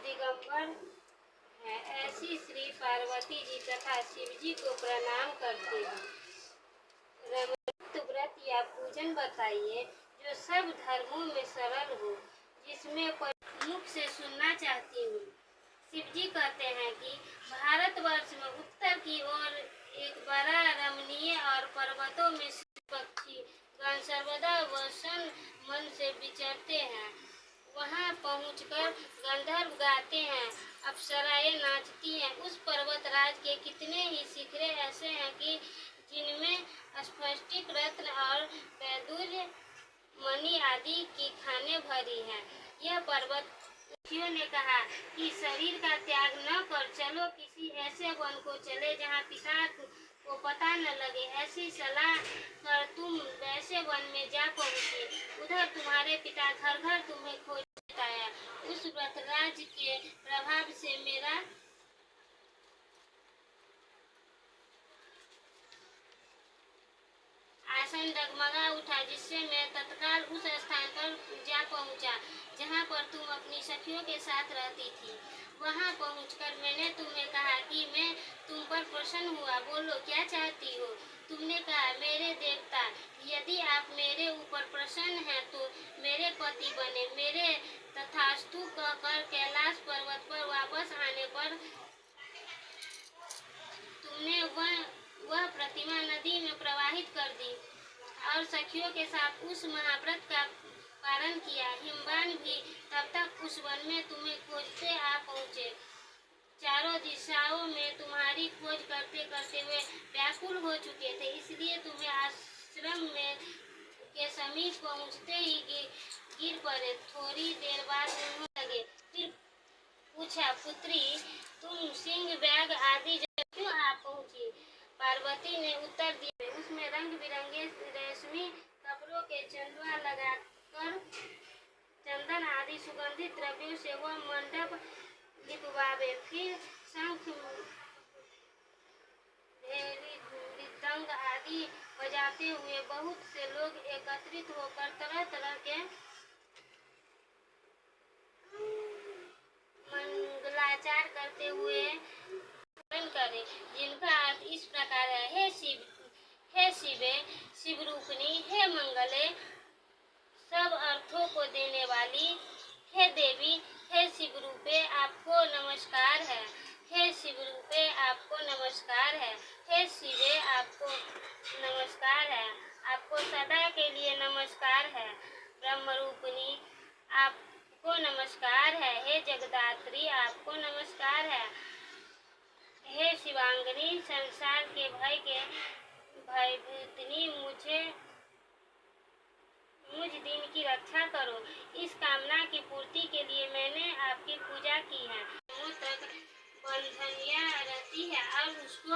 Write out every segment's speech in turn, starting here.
दिगंबर है, ऐसी श्री पार्वती जी तथा शिव जी को प्रणाम करते हैं। रमणीय व्रत या पूजन बताइए जो सब धर्मों में सरल हो, जिसमें कोई मुख से सुनना चाहती हूँ। शिव जी कहते हैं कि भारतवर्ष में उत्तर की ओर एक बड़ा रमणीय और पर्वतों में पक्षी गण सर्वदा वसन मन से विचरते हैं। वहाँ पहुँचकर गंधर्व गाते हैं, अप्सराएं नाचती हैं। उस पर्वतराज के कितने ही शिखरे ऐसे हैं कि जिनमें स्फटिक रत्न और वैदुर्य मणि आदि की खानें भरी हैं। यह पर्वत ने कहा कि शरीर का त्याग न कर चलो, किसी ऐसे वन को चले जहाँ पिता को पता न लगे। ऐसी सलाह कर तुम वैसे वन में जा पहुँचे। उधर तुम्हारे पिता घर घर तुम्हें खोजता आया। उस व्रतराज के प्रभाव से मेरा आसन डगमगा उठा, जिससे मैं तत्काल उस स्थान पर जा पहुंचा जहां पर तुम अपनी सखियों के साथ रहती थी। वहां पहुंचकर मैंने तुम्हें कहा कि मैं तुम पर प्रसन्न हुआ, बोलो क्या चाहती हो। तुमने कहा, मेरे देवता, यदि आप मेरे ऊपर प्रसन्न हैं तो मेरे पति बने। मेरे तथास्तु कहकर कैलाश पर्वत पर वापस आने पर तुमने वह प्रतिमा नदी में प्रवाहित कर दी और सखियों के साथ उस महाव्रत का पालन किया। हिमवान भी तब तक उस वन में तुम्हें खोजते आ पहुँचे। चारों दिशाओं में तुम्हारी खोज करते करते वे व्याकुल हो चुके थे, इसलिए तुम्हें आश्रम में के समीप पहुँचते ही गिर पड़े। थोड़ी देर बाद उन्होंने लगे। फिर पूछा, पुत्री, तुम सिंह बैग आदि क्यों आ पहुँची। पार्वती ने उत्तर दिया, उसमें रंग बिरंगे रेशमी कपड़ों के चंदुआ लगाकर चंदन आदि सुगंधित द्रव्यों से वह मंडप लिपवावे। फिर शंख मृदंग आदि बजाते हुए बहुत से लोग एकत्रित होकर तरह तरह के मंगलाचार करते हुए करें, जिनका अर्थ इस प्रकार है, हे शिवे, शिवरूपिणी, हे मंगले, सब अर्थों को देने वाली, हे देवी, हे शिवरूपे, आपको नमस्कार है। हे शिवरूपे, आपको नमस्कार है। हे शिवे, आपको नमस्कार है। आपको सदा के लिए नमस्कार है। ब्रह्मरूपिणी, आपको नमस्कार है। हे जगदात्री, आपको नमस्कार है। हे शिवांगनी, संसार के भयभीतिनी, मुझ दिन की रक्षा करो। इस कामना की पूर्ति के लिए मैंने आपकी पूजा की है। तक बंधनिया रहती है और उसको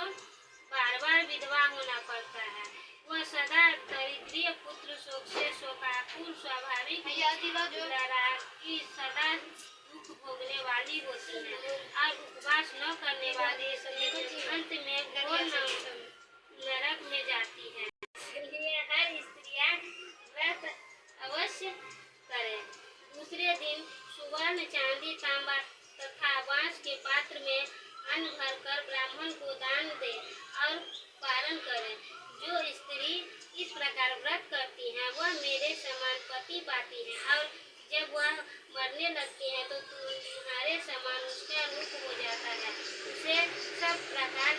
बार बार विधवा होना पड़ता है। वह सदा दरिद्रीय पुत्र शोक से शोकाकुल स्वाभाविक की सदा दुख भोगने वाली होती है और उपवास न करने वाले अंत में घोर नरक में जाती है। इसलिए हर स्त्रियां व्रत अवश्य करें। दूसरे दिन सुवर्ण चांदी तांबा तथा बांस के पात्र में अन्न भरकर ब्राह्मण को दान दे और पारण करे। जो स्त्री इस प्रकार व्रत करती है वह मेरे समान पति पाती है और जब वह मरने लगती है तो तुम्हारे समान उसका रूप हो जाता है। उसे सब प्रकार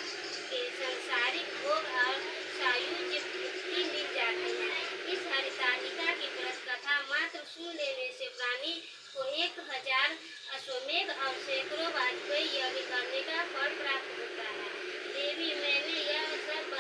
के संसारिक भोग और सायुज्य भी मिल जाती है। इस हरितालिका की व्रत कथा मात्र सुन लेने से प्राणी को 1000 अश्वमेध और सैकड़ों वाजपेयी यज्ञ करने का फल प्राप्त होता है। देवी मैंने यह सब